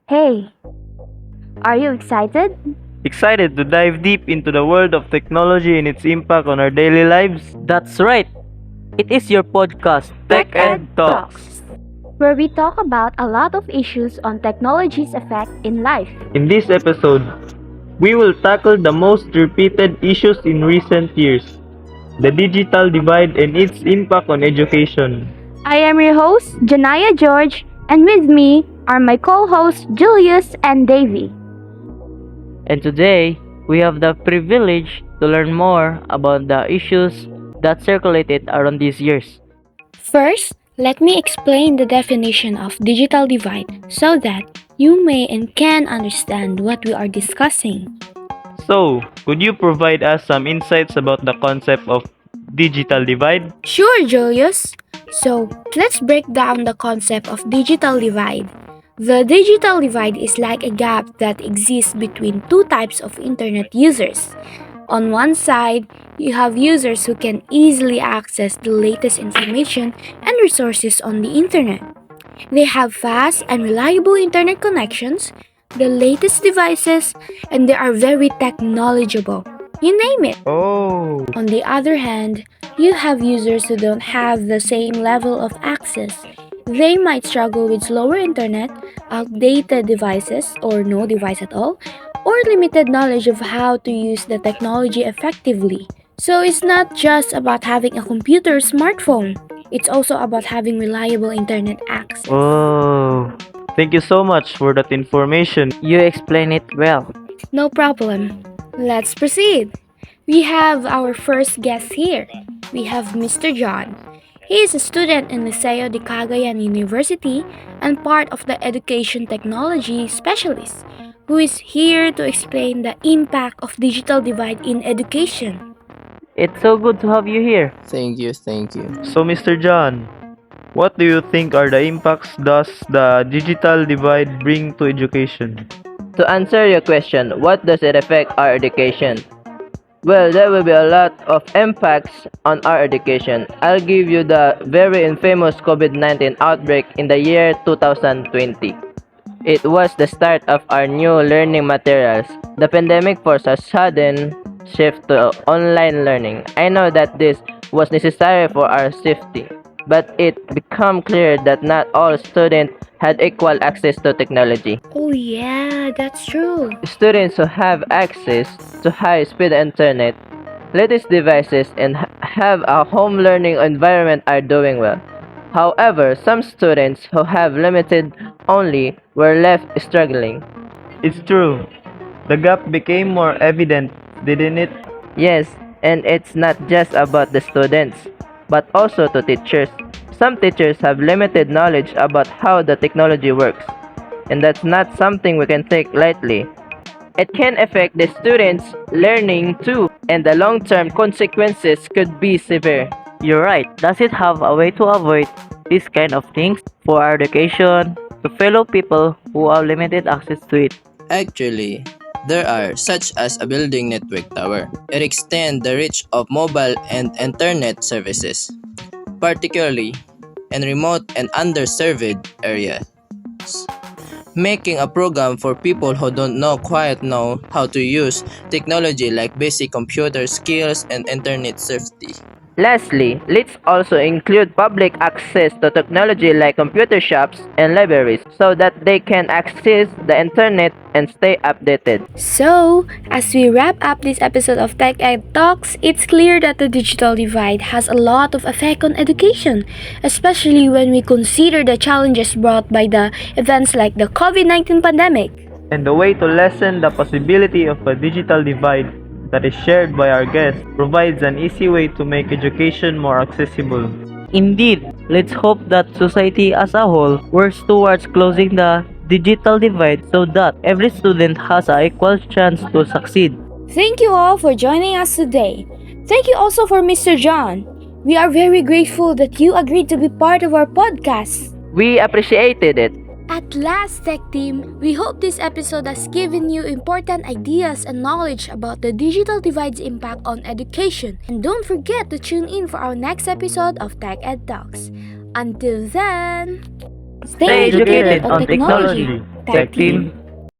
Hey, are you excited? Excited to dive deep into the world of technology and its impact on our daily lives? That's right. It is your podcast, Tech Ed Talks. Where we talk about a lot of issues on technology's effect in life. In this episode, we will tackle the most repeated issues in recent years, the digital divide and its impact on education. I am your host, Janaya George, and with me are my co-hosts Julius and Davey. And today, we have the privilege to learn more about the issues that circulated around these years. First, let me explain the definition of digital divide so that you may and can understand what we are discussing. So, could you provide us some insights about the concept of digital divide? Sure, Julius. So, let's break down the concept of digital divide. The digital divide is like a gap that exists between two types of internet users. On one side, you have users who can easily access the latest information and resources on the internet. They have fast and reliable internet connections, the latest devices, and they are very tech knowledgeable. You name it. Oh, On the other hand, you have users who don't have the same level of access. They might struggle with slower internet, outdated devices, or no device at all, or limited knowledge of how to use the technology effectively. So it's not just about having a computer or smartphone, it's also about having reliable internet access. oh. Thank you so much for that information. You explain it well. No problem. Let's proceed. We have our first guest here. We have Mr. John. He is a student in Liceo de Cagayan University and part of the Education Technology Specialist, who is here to explain the impact of digital divide in education. It's so good to have you here. Thank you. So, Mr. John, what do you think are the impacts does the digital divide bring to education? To answer your question, what does it affect our education? Well, there will be a lot of impacts on our education. I'll give you the very infamous COVID-19 outbreak in the year 2020. It was the start of our new learning materials. The pandemic forced a sudden shift to online learning. I know that this was necessary for our safety, but it became clear that not all students had equal access to technology. Oh, yeah, that's true. Students who have access to high-speed internet, latest devices, and have a home learning environment are doing well. However, some students who have limited only were left struggling. It's true. The gap became more evident, didn't it? Yes, and it's not just about the students, but also to teachers. Some teachers have limited knowledge about how the technology works, and that's not something we can take lightly. It can affect the students' learning too, and the long-term consequences could be severe. You're right. Does it have a way to avoid these kind of things for our education to fellow people who have limited access to it? Actually, there are such as a building network tower. It extends the reach of mobile and internet services, particularly in remote and underserved areas, making a program for people who don't quite know how to use technology like basic computer skills and internet safety. Lastly, let's also include public access to technology like computer shops and libraries so that they can access the internet and stay updated. So, as we wrap up this episode of Tech Ed Talks, it's clear that the digital divide has a lot of effect on education, especially when we consider the challenges brought by the events like the COVID-19 pandemic. And the way to lessen the possibility of a digital divide that is shared by our guests provides an easy way to make education more accessible. Indeed, let's hope that society as a whole works towards closing the digital divide so that every student has an equal chance to succeed. Thank you all for joining us today. Thank you also for Mr. John. We are very grateful that you agreed to be part of our podcast. We appreciated it. At last, Tech Team, we hope this episode has given you important ideas and knowledge about the digital divide's impact on education. And don't forget to tune in for our next episode of Tech Ed Talks. Until then... Stay educated on technology. Tech Team